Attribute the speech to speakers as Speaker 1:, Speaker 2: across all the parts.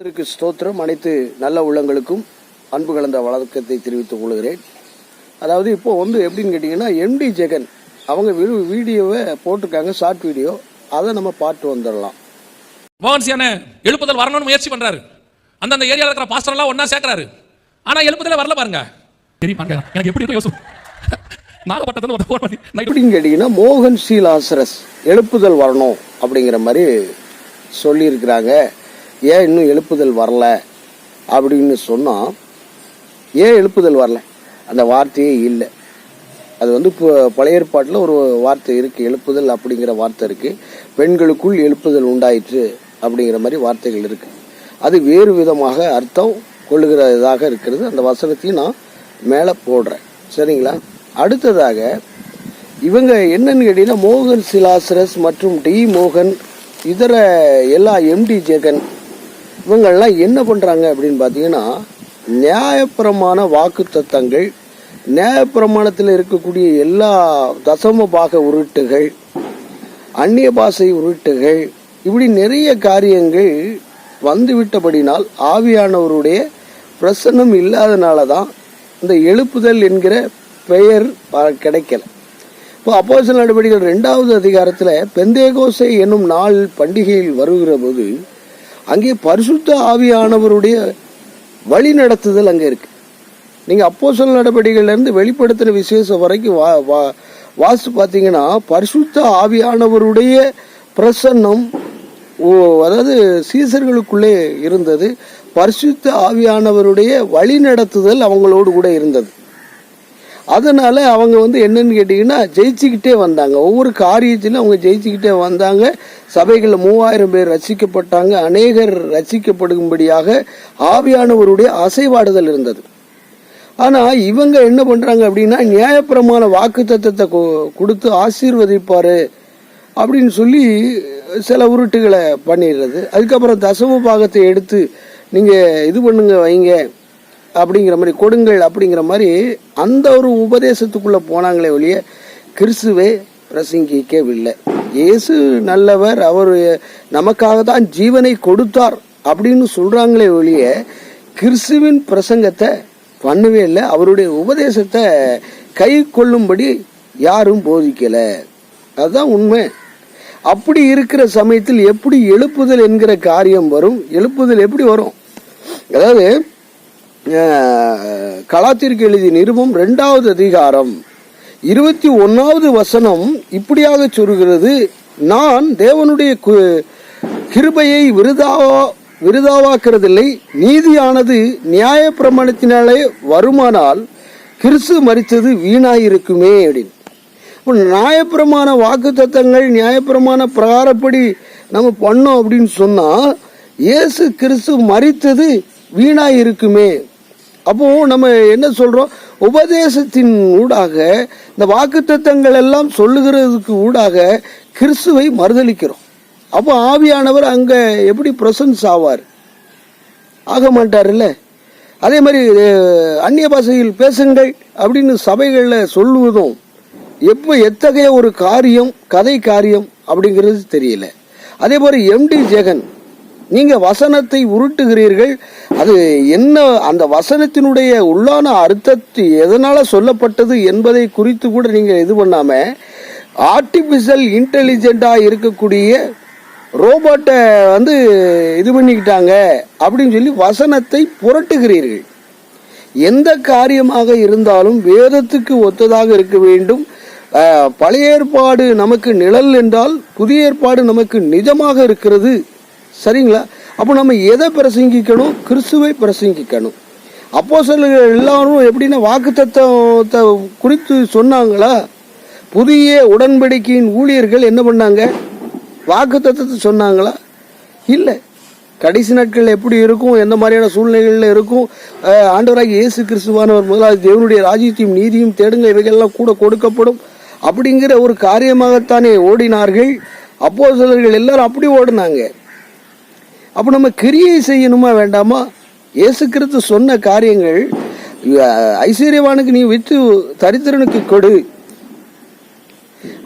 Speaker 1: ஸ்தோத்திரம். அனைத்து நல்ல உள்ளங்களுக்கும் அன்பு கலந்த வழக்கத்தை தெரிவித்துக் கொள்கிறேன். அதாவது இப்போ எப்படின்னு கேட்டிங்கன்னா, எம்டி ஜெகன் அவங்க வீடியோவை போட்டிருக்காங்க, ஷார்ட் வீடியோ. அதை நம்ம பார்த்து வந்துடலாம்.
Speaker 2: மோகன்சியான எழுப்புதல் வரணும்னு முயற்சி பண்றாரு. அந்த ஏரியாவில் இருக்கிற பாஸ்டர் எல்லாம் ஒன்னா சேர்க்கிறாரு. ஆனா எழுப்புதலே வரல பாருங்க. எனக்கு எப்படி யோசனை
Speaker 1: எப்படின்னு கேட்டீங்கன்னா, மோகன் சி லாசரஸ் எழுப்புதல் வரணும் அப்படிங்கிற மாதிரி சொல்லி இருக்கிறாங்க. ஏன் இன்னும் எழுப்புதல் வரல அப்படின்னு சொன்னா, ஏன் எழுப்புதல் வரல? அந்த வார்த்தையே இல்லை. அது இப்போ பழைய ஏற்பாட்டில் ஒரு வார்த்தை இருக்கு, எழுப்புதல் அப்படிங்கிற வார்த்தை இருக்கு. பெண்களுக்குள் எழுப்புதல் உண்டாயிற்று அப்படிங்கிற மாதிரி வார்த்தைகள் இருக்கு. அது வேறு விதமாக அர்த்தம் கொள்ளுகிறதாக இருக்கிறது. அந்த வசனத்தையும் நான் மேலே போடுறேன், சரிங்களா? அடுத்ததாக இவங்க என்னன்னு கேட்டீங்கன்னா, மோகன் சி லாசரஸ் மற்றும் டி மோகன், இதர எல்லா எம்டி ஜெகன் இவங்கள்லாம் என்ன பண்ணுறாங்க அப்படின்னு பார்த்தீங்கன்னா, நியாயப்பிரமாண வாக்கு தத்தங்கள், நியாயப்பிரமாணத்தில் இருக்கக்கூடிய எல்லா தசம பாக உருட்டுகள், அந்நிய பாஷை உருட்டுகள், இப்படி நிறைய காரியங்கள் வந்துவிட்டபடினால் ஆவியானவருடைய பிரசன்னம் இல்லாதனால தான் இந்த எழுப்புதல் என்கிற பெயர் கிடைக்கல. இப்போ அப்போஸ்தலர் நடவடிக்கைகள் 2வது அதிகாரத்தில் பெந்தேகோஸ்தே என்னும் நாள் பண்டிகையில் வருகிற போது அங்கே பரிசுத்த ஆவியானவருடைய வழி நடத்துதல் அங்கே இருக்கு. நீங்க அப்போஸ்தலர் நடவடிக்கைகள்ல இருந்து வெளிப்படுத்தின விசேஷம் வரைக்கும் வாசித்து பார்த்தீங்கன்னா, பரிசுத்த ஆவியானவருடைய பிரசன்னம் அதாவது சீசர்களுக்குள்ளே இருந்தது. பரிசுத்த ஆவியானவருடைய வழி நடத்துதல் அவங்களோடு கூட இருந்தது. அதனால அவங்க என்னன்னு கேட்டீங்கன்னா, ஜெயிச்சுக்கிட்டே வந்தாங்க. ஒவ்வொரு காரியத்திலும் அவங்க ஜெயிச்சுக்கிட்டே வந்தாங்க. சபைகளில் 3000 பேர் ரட்சிக்கப்பட்டாங்க. அநேகர் ரட்சிக்கப்படும்படியாக ஆவியானவருடைய அசைவாடுதல் இருந்தது. ஆனா இவங்க என்ன பண்றாங்க அப்படின்னா, நியாயப்பிரமாண வாக்கு தத்தத்தை கொடுத்து ஆசீர்வதிப்பாரு அப்படின்னு சொல்லி சில உருட்டுகளை பண்ணிடுறது. அதுக்கப்புறம் தசம பாகத்தை எடுத்து நீங்க இது பண்ணுங்க, வைங்க அப்படிங்கிற மாதிரி, கொடுங்கள் அப்படிங்கிற மாதிரி அந்த ஒரு உபதேசத்துக்குள்ள போனாங்களே ஒழிய கிறிஸ்துவை பிரசங்கிக்கவில்லை. இயேசு நல்லவர், அவர் நமக்காக தான் ஜீவனை கொடுத்தார் அப்படின்னு சொல்றாங்களே ஒழிய கிறிஸ்துவின் பிரசங்கத்தை பண்ணவே இல்லை. அவருடைய உபதேசத்தை கை கொள்ளும்படி யாரும் போதிக்கல. அதுதான் உண்மை. அப்படி இருக்கிற சமயத்தில் எப்படி எழுப்புதல் என்கிற காரியம் வரும்? எழுப்புதல் எப்படி வரும்? அதாவது கலாத்திற்கு எழுதிய நிருபம் 2வது அதிகாரம் 21வது வசனம் இப்படியாக சொல்கிறது, நான் தேவனுடைய கிருபையை விருதாவாக்குறதில்லை, நீதியானது நியாய பிரமாணத்தினாலே வருமானால் கிறிஸ்து மரித்தது வீணாயிருக்குமே அப்படின்னு. நியாயப்பிரமாண வாக்கு தத்தங்கள் நியாயப்பிரமாண பிரகாரப்படி நம்ம பண்ணோம் அப்படின்னு சொன்னா இயேசு கிறிஸ்து மரித்தது வீணாயிருக்குமே. அப்போ நம்ம என்ன சொல்றோம்? உபதேசத்தின் ஊடாக இந்த வாக்கு தத்தங்கள் எல்லாம் சொல்லுகிறதுக்கு ஊடாக கிறிஸ்துவை மறுதலிக்கிறோம். அப்போ ஆவியானவர் அங்க எப்படி பிரசன்ஸ் ஆவார்? ஆக மாட்டார்ல. அதே மாதிரி அந்நிய பாஷையில் பேசுங்கள் அப்படின்னு சபைகளில் சொல்லுவதும் எத்தகைய ஒரு காரியம், கதை காரியம் அப்படிங்கிறது தெரியல. அதே போல எம்டி ஜெகன், நீங்க வசனத்தை உருட்டுகிறீர்கள். அது என்ன, அந்த வசனத்தினுடைய உள்ளான அர்த்தத்தை எதனால சொல்லப்பட்டது என்பதை குறித்து கூட நீங்க இது பண்ணாம ஆர்டிபிஷியல் இன்டெலிஜென்டா இருக்கக்கூடிய ரோபோட்டை இது பண்ணிக்கிட்டாங்க அப்படின்னு சொல்லி வசனத்தை புரட்டுகிறீர்கள். எந்த காரியமாக இருந்தாலும் வேதத்துக்கு ஒத்ததாக இருக்க வேண்டும். பழைய ஏற்பாடு நமக்கு நிழல் என்றால் புதிய ஏற்பாடு நமக்கு நிஜமாக இருக்கிறது, சரிங்களா? அப்போ நம்ம எதை பிரசங்கிக்கணும்? கிறிஸ்துவை பிரசங்கிக்கணும். அப்போஸ்தலர்கள் எல்லாரும் எப்படின்னா வாக்கு தத்தத்தை குறித்து சொன்னாங்களா? புதிய உடன்படிக்கையின் ஊழியர்கள் என்ன பண்ணாங்க? வாக்கு தத்தத்தை சொன்னாங்களா? இல்லை. கடைசி நாட்கள் எப்படி இருக்கும், எந்த மாதிரியான சூழ்நிலைகள்ல இருக்கும், ஆண்டவராகிய இயேசு கிறிஸ்துவானவர் முதலாவது தேவனுடைய ராஜ்யத்தையும் நீதியும் தேடுங்க, இவைகள்லாம் கூட கொடுக்கப்படும் அப்படிங்கிற ஒரு காரியமாகத்தானே ஓடினார்கள். அப்போஸ்தலர்கள் எல்லாரும் அப்படி ஓடினாங்க. அப்ப நம்ம கிரியை செய்யணுமா வேண்டாமா? இயேசு கிறிஸ்து சொன்ன காரியங்கள், ஐஸ்வர்யவானுக்கு நீ விற்று தரித்திரனுக்கு கொடு.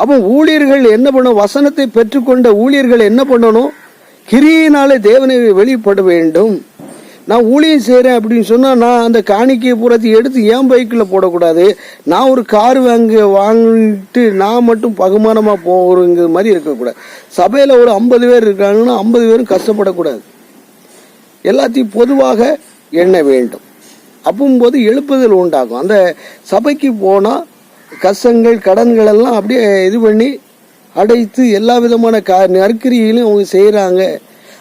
Speaker 1: அப்போ ஊழியர்கள் என்ன பண்ணணும்? வசனத்தை பெற்றுக்கொண்ட ஊழியர்கள் என்ன பண்ணணும்? கிரியினாலே தேவனை வெளிப்பட வேண்டும். நான் ஊழியம் செய்கிறேன் அப்படின்னு சொன்னால் நான் அந்த காணிக்கையை பூராத்தி எடுத்து ஏன் பைக்கில் போடக்கூடாது. நான் ஒரு கார் வாங்கிட்டு நான் மட்டும் பகுமானமாக போகிறங்கிற மாதிரி இருக்கக்கூடாது. சபையில் ஒரு 50 பேர் இருக்காங்கன்னா 50 பேரும் கஷ்டப்படக்கூடாது. எல்லாத்தையும் பொதுவாக எண்ண வேண்டும். அப்போது எழுப்புதல் உண்டாகும். அந்த சபைக்கு போனால் கஷ்டங்கள் கடன்கள் எல்லாம் அப்படியே இது பண்ணி அடைத்து எல்லா விதமான நற்கிரியிலும் அவங்க செய்கிறாங்க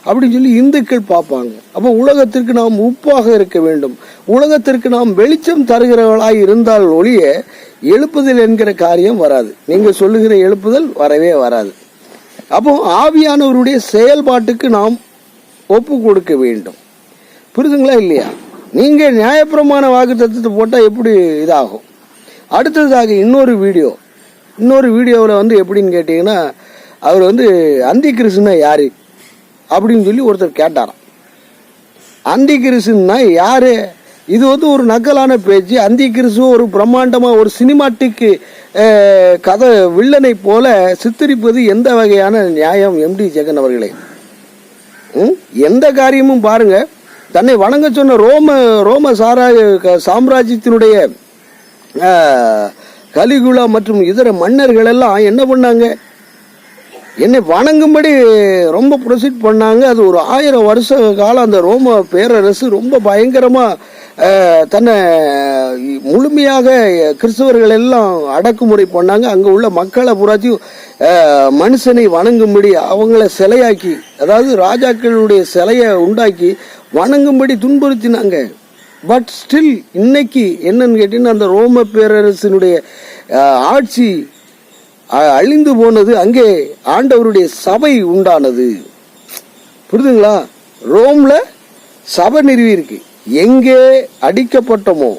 Speaker 1: அப்படின்னு சொல்லி இந்துக்கள் பார்ப்பாங்க. அப்போ உலகத்திற்கு நாம் உப்பாக இருக்க வேண்டும். உலகத்திற்கு நாம் வெளிச்சம் தருகிறவர்களாய் இருந்தால் ஒழிய எழுப்புதல் என்கிற காரியம் வராது. நீங்கள் சொல்லுகிற எழுப்புதல் வரவே வராது. அப்போ ஆவியானவருடைய செயல்பாட்டுக்கு நாம் ஒப்பு கொடுக்க வேண்டும். புரிதுங்களா இல்லையா? நீங்கள் நியாயப்பிரமாண வாக்குத்தத்தத்தை போட்டால் எப்படி இதாகும்? அடுத்ததாக இன்னொரு வீடியோவில் எப்படின்னு கேட்டிங்கன்னா, அவர் அந்தி கிறிஸ்துனா யாரு அப்படின்னு சொல்லி ஒருத்தர் கேட்டாராம். அந்தி கிறிஸ்துன்னா யாரு? இது ஒரு நக்கலான பேச்சு. அந்தி கிறிஸ்து ஒரு பிரம்மாண்டமாக ஒரு சினிமாட்டிக் கதை வில்லனை போல சித்தரிப்பது எந்த வகையான நியாயம்? எம்டி ஜெகன் அவர்களே, எந்த காரியமும் பாருங்க. தன்னை வணங்க சொன்ன ரோம சாம்ராஜ்யத்தினுடைய கலிகுலா மற்றும் இதர மன்னர்கள் எல்லாம் என்ன பண்ணாங்க? என்னை வணங்கும்படி ரொம்ப ப்ரொசீட் பண்ணாங்க. அது ஒரு 1000 வருஷ காலம் அந்த ரோம பேரரசு ரொம்ப பயங்கரமாக தன்னை முழுமையாக கிறிஸ்தவர்கள் எல்லாம் அடக்குமுறை பண்ணாங்க. அங்கே உள்ள மக்களை புறாச்சும் மனுஷனை வணங்கும்படி அவங்கள சிலையாக்கி, அதாவது ராஜாக்களுடைய சிலையை உண்டாக்கி வணங்கும்படி துன்புறுத்தினாங்க. பட் ஸ்டில் இன்னைக்கு என்னன்னு கேட்டீங்கன்னா, அந்த ரோம பேரரசினுடைய ஆட்சி அழிந்து போனது. அங்கே ஆண்டவருடைய சபை உண்டானது. புரியுதுங்களா? ரோம்ல சபை நிறுவி இருக்கு. எங்கே அடிக்கப்பட்டோமோ,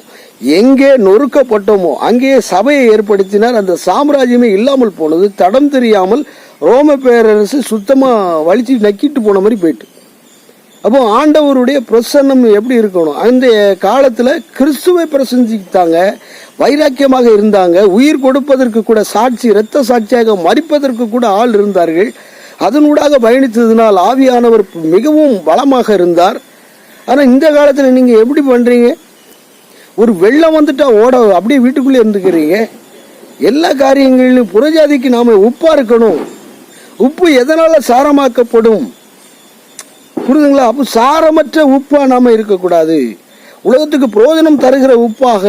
Speaker 1: எங்கே நொறுக்கப்பட்டோமோ அங்கே சபையை ஏற்படுத்தினார். அந்த சாம்ராஜ்யமே இல்லாமல் போனது. தடம் தெரியாமல் ரோம பேரரசு சுத்தமா வலிச்சு நக்கிட்டு போன மாதிரி போயிட்டு. அப்போ ஆண்டவருடைய பிரசன்னம் எப்படி இருக்கணும்? அந்த காலத்துல கிறிஸ்துவை பிரசங்கித்தாங்க, வைராக்கியமாக இருந்தாங்க. உயிர் கொடுப்பதற்கு கூட சாட்சி, இரத்த சாட்சியாக மரிப்பதற்கு கூட ஆள் இருந்தார்கள். அதனூடாக பயணித்ததினால் ஆவியானவர் மிகவும் பலமாக இருந்தார். ஆனா இந்த காலத்துல நீங்க எப்படி பண்றீங்க? ஒரு வெள்ளம் வந்துட்டா ஓட அப்படியே வீட்டுக்குள்ளே இருந்துக்கிறீங்க. எல்லா காரியங்களிலும் புறஜாதிக்கு நாம உப்பா இருக்கணும். உப்பு எதனால சாரமாக்கப்படும்? புரியுதுங்களா? அப்போ சாரமற்ற உப்பா நாம இருக்கக்கூடாது. உலகத்துக்கு பிரயோஜனம் தருகிற உப்பாக,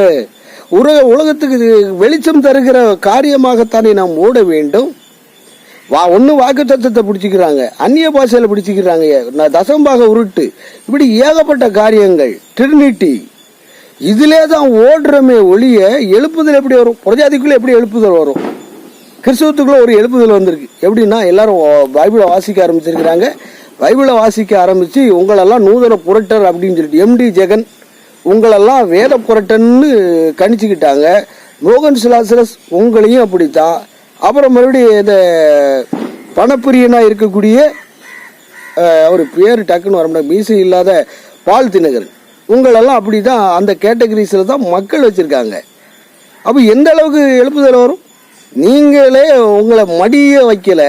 Speaker 1: உலகத்துக்கு வெளிச்சம் தருகிற காரியமாகத்தானே நாம் ஓட வேண்டும். ஒன்னு வாக்கு தத்துவத்தை பிடிச்சிக்கிறாங்க, அந்நிய பாஷையில பிடிச்சிக்கிறாங்க, தசம்பாக உருட்டு, இப்படி ஏகப்பட்ட காரியங்கள், ட்ரினிட்டி, இதிலே தான் ஓடுறமே ஒழிய எழுப்புதல் எப்படி வரும்? பிரஜாதிக்குள்ள எப்படி எழுப்புதல் வரும்? கிறிஸ்தவத்துக்குள்ள ஒரு எழுப்புதல் வந்திருக்கு. எப்படின்னா, எல்லாரும் பைபிளை வாசிக்க ஆரம்பிச்சிருக்கிறாங்க. பைபிளை வாசிக்க ஆரம்பிச்சு உங்களெல்லாம் நூதன புரட்டர் அப்படின்னு சொல்லிட்டு எம்டி ஜெகன் உங்களெல்லாம் வேத புரட்டன்னு கணிச்சுக்கிட்டாங்க. மோகன் சிலாசரஸ் உங்களையும் அப்படித்தான். அப்புறம் மறுபடியும் இந்த பணப்பிரியனா இருக்கக்கூடிய ஒரு பேர் டக்குன்னு வர முடியாது, மீசை இல்லாத பால் தினகரன், உங்களெல்லாம் அப்படி தான் அந்த கேட்டகரிஸில் தான் மக்கள் வச்சுருக்காங்க. அப்போ எந்த அளவுக்கு எழுப்புதல் வரும்? நீங்களே உங்களை மடிய வைக்கல,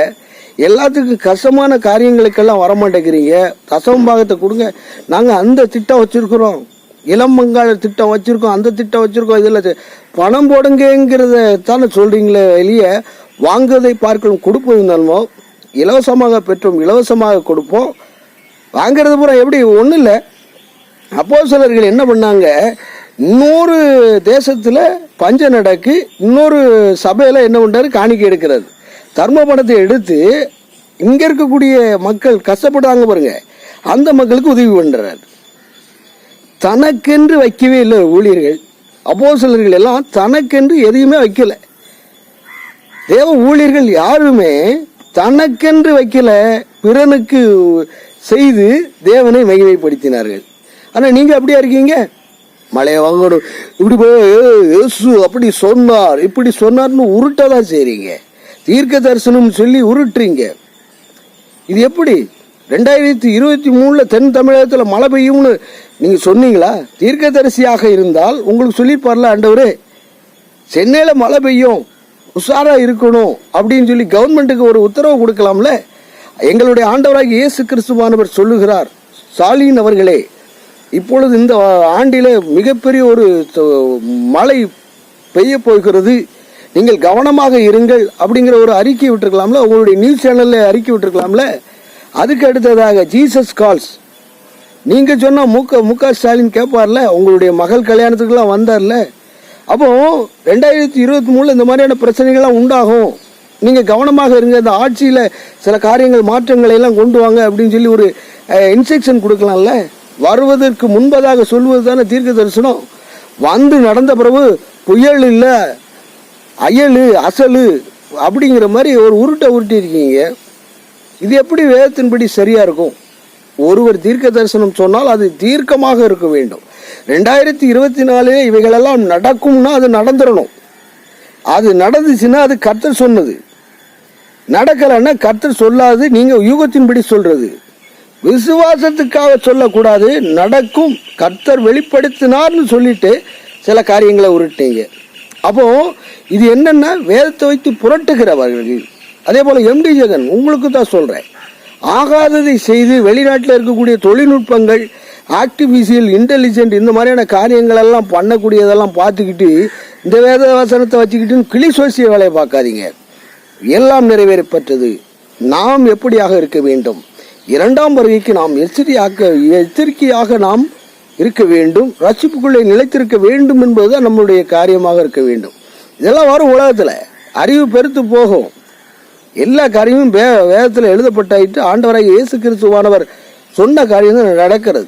Speaker 1: எல்லாத்துக்கும் கஷ்டமான காரியங்களுக்கெல்லாம் வரமாட்டேங்கிறீங்க. தசமபாகத்தை கொடுங்க, நாங்கள் அந்த திட்டம் வச்சுருக்குறோம், இளமங்கால திட்டம் வச்சுருக்கோம், அந்த திட்டம் வச்சுருக்கோம், இதில் பணம் போடுங்கிறத தானே சொல்கிறீங்களே வெளியே. வாங்குவதை பார்க்கணும், கொடுப்பதுனாலும் இலவசமாக பெற்றோம், இலவசமாக கொடுப்போம். வாங்கிறது பூரா எப்படி? ஒன்றும் இல்லை. அப்போஸ்தலர்கள் என்ன பண்ணாங்க? இன்னொரு தேசத்தில் பஞ்சம் நடக்கு, இன்னொரு சபையில் என்ன பண்ணுறாரு? காணிக்கை எடுக்கிறது. தர்ம பணத்தை எடுத்து இங்க இருக்கக்கூடிய மக்கள் கஷ்டப்படுறாங்க பாருங்க, அந்த மக்களுக்கு உதவி பண்றாரு. தனக்கென்று வைக்கவே இல்லை ஊழியர்கள். அப்போஸ்தலர்கள் எல்லாம் தனக்கென்று எதையுமே வைக்கல. தேவ ஊழியர்கள் யாருமே தனக்கென்று வைக்கல, பிறனுக்கு செய்து தேவனை மகிமைப்படுத்தினார்கள். ஆனா நீங்க அப்படியா இருக்கீங்க? மழையை வாங்கணும், இப்படி இயேசு அப்படி சொன்னார், இப்படி சொன்னார்னு உருட்டதான் செய்றீங்க. தீர்க்க தரிசனம் சொல்லி உருட்டுறீங்க. இது எப்படி? 2023 தென் தமிழகத்தில் மழை பெய்யும்னு நீங்க சொன்னீங்களா? தீர்க்க தரிசியாக இருந்தால் உங்களுக்கு சொல்லியிருப்பார்ல, ஆண்டவரே சென்னையில மழை பெய்யும், உஷாரா இருக்கணும் அப்படின்னு சொல்லி கவர்மெண்ட்டுக்கு ஒரு உத்தரவு கொடுக்கலாம்ல. எங்களுடைய ஆண்டவராகிய இயேசு கிறிஸ்துவானவர் சொல்லுகிறார், ஸ்டாலின் அவர்களே, இப்பொழுது இந்த ஆண்டிலே மிகப்பெரிய ஒரு மழை பெய்ய போகிறது, நீங்கள் கவனமாக இருங்கள் அப்படிங்கிற ஒரு அறிக்கை விட்டுருக்கலாம்ல, உங்களுடைய நியூஸ் சேனல்ல அறிக்கை விட்டுருக்கலாம்ல. அதுக்கு அடுத்ததாக ஜீசஸ் கால்ஸ், நீங்க சொன்னா முக ஸ்டாலின் கேட்பார்ல, உங்களுடைய மகள் கல்யாணத்துக்குலாம் வந்தார்ல. அப்போ 2023 இந்த மாதிரியான பிரச்சனைகள்லாம் உண்டாகும், நீங்க கவனமாக இருங்க, இந்த ஆட்சியில சில காரியங்கள் மாற்றங்களை எல்லாம் கொண்டு வாங்க அப்படின்னு சொல்லி ஒரு இன்ஸ்ட்ரக்ஷன் கொடுக்கலாம்ல. வருவதற்கு முன்பதாக சொல்வது தானே தீர்க்க தரிசனம். வந்து நடந்த பிறகு புயல் இல்லை, அயலு அசலு அப்படிங்கிற மாதிரி ஒரு உருட்டி இருக்கீங்க. இது எப்படி வேதத்தின்படி சரியா இருக்கும்? ஒருவர் தீர்க்க தரிசனம் சொன்னால் அது தீர்க்கமாக இருக்க வேண்டும். 2024 இவைகளெல்லாம் நடக்கும்னா அது நடந்துடணும். அது நடந்துச்சுன்னா அது கர்த்தர் சொன்னது, நடக்கலைன்னா கர்த்தர் சொல்லாது, நீங்க யூகத்தின்படி சொல்றது. விசுவாசத்துக்காக சொல்லக்கூடாது, நடக்கும், கர்த்தர் வெளிப்படுத்தினார்னு சொல்லிட்டு சில காரியங்களை உருட்டீங்க. அப்போ இது என்னன்னா வேதத்தை வைத்து புரட்டுகிறவர்கள். அதே போல எம்டி ஜெகன், உங்களுக்கு தான் சொல்றேன், ஆகாததை செய்து வெளிநாட்டில் இருக்கக்கூடிய தொழில்நுட்பங்கள், ஆர்டிபிஷியல் இன்டெலிஜென்ட், இந்த மாதிரியான காரியங்கள் எல்லாம் பண்ணக்கூடியதெல்லாம் பார்த்துக்கிட்டு இந்த வேத வசனத்தை வச்சுக்கிட்டு கிளி சோசிய வேலையை பார்க்காதீங்க. எல்லாம் நிறைவேறப்பட்டது. நாம் எப்படியாக இருக்க வேண்டும்? 2ஆம் வருகைக்கு நாம் எச்சரிக்கையாக நாம் இருக்க வேண்டும், ரட்சிப்புக்குள்ளே நிலைத்திருக்க வேண்டும் என்பதுதான் நம்முடைய காரியமாக இருக்க வேண்டும். இதெல்லாம் வரும் உலகத்தில் அறிவு பெருத்து போகும். எல்லா காரியமும் வேதத்தில் எழுதப்பட்டாயிட்டு ஆண்டவராகிய இயேசு கிறிஸ்துவானவர் சொன்ன காரியம் தான் நடக்கிறது.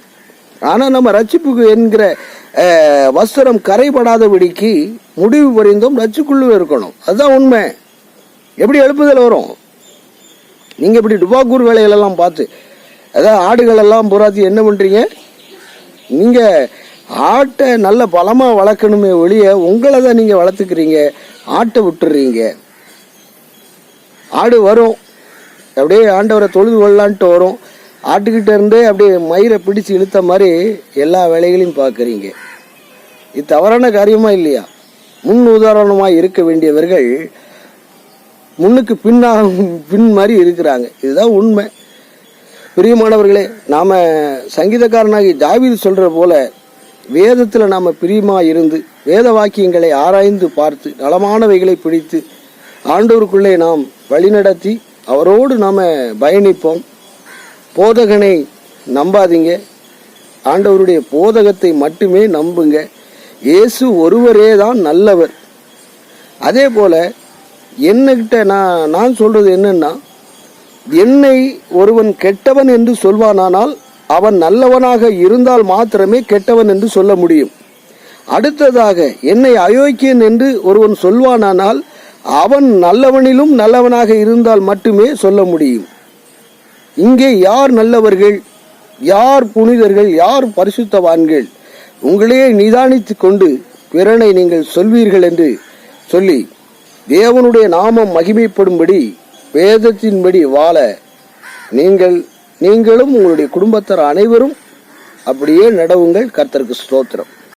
Speaker 1: ஆனால் நம்ம ரட்சிப்புக்கு என்கிற வஸ்திரம் கரைபடாதபடிக்கு முடிவு புரிந்தோம், ரட்சிக்குள்ளே இருக்கணும். அதுதான் உண்மை. எப்படி எழுப்புதல் வரும்? நீங்க இப்படி டுபாக்கூர் வேலைகளெல்லாம் பார்த்து, அதாவது ஆடுகள் எல்லாம் புறாத்தி என்ன பண்றீங்க? நீங்க ஆட்டை நல்ல பலமா வளர்க்கணுமே ஒழிய உங்களை தான் நீங்க வளர்த்துக்கிறீங்க, ஆட்டை விட்டுறீங்க. ஆடு வரும், அப்படியே ஆண்டவரை தொழுது கொள்ளலான்ட்டு வரும், ஆட்டுக்கிட்ட இருந்தே அப்படியே மயிரை பிடிச்சு இழுத்த மாதிரி எல்லா வேலைகளையும் பார்க்குறீங்க. இது தவறான காரியமா இல்லையா? முன் உதாரணமாக இருக்க வேண்டியவர்கள் முன்னுக்கு பின் மாதிரி இருக்கிறாங்க. இதுதான் உண்மை. பிரியமானவர்களே, நாம சங்கீதக்காரனாகி தாவீது சொல்ற போல வேதத்தில் நாம பிரியமா இருந்து வேத வாக்கியங்களை ஆராய்ந்து பார்த்து நலமானவைகளை பிடித்து ஆண்டவருக்குள்ளே நாம் வழிநடத்தி அவரோடு நாம பயணிப்போம். போதகனை நம்பாதீங்க, ஆண்டவருடைய போதகத்தை மட்டுமே நம்புங்க. இயேசு ஒருவரே தான் நல்லவர். அதே போல என்னகிட்ட நான் சொல்றது என்னன்னா, என்னை ஒருவன் கெட்டவன் என்று சொல்வானானால் அவன் நல்லவனாக இருந்தால் மாத்திரமே கெட்டவன் என்று சொல்ல முடியும். அடுத்ததாக என்னை அயோக்கியன் என்று ஒருவன் சொல்வானானால் அவன் நல்லவனிலும் நல்லவனாக இருந்தால் மட்டுமே சொல்ல முடியும். இங்கே யார் நல்லவர்கள், யார் புனிதர்கள், யார் பரிசுத்தவான்கள்? உங்களையே நிதானித்து கொண்டு பிறனை நீங்கள் சொல்வீர்கள் என்று சொல்லி தேவனுடைய நாமம் மகிமைப்படும்படி வேதத்தின்படி வாழ நீங்களும் உங்களுடைய குடும்பத்தார் அனைவரும் அப்படியே நடவுங்கள். கர்த்தருக்கு ஸ்தோத்திரம்.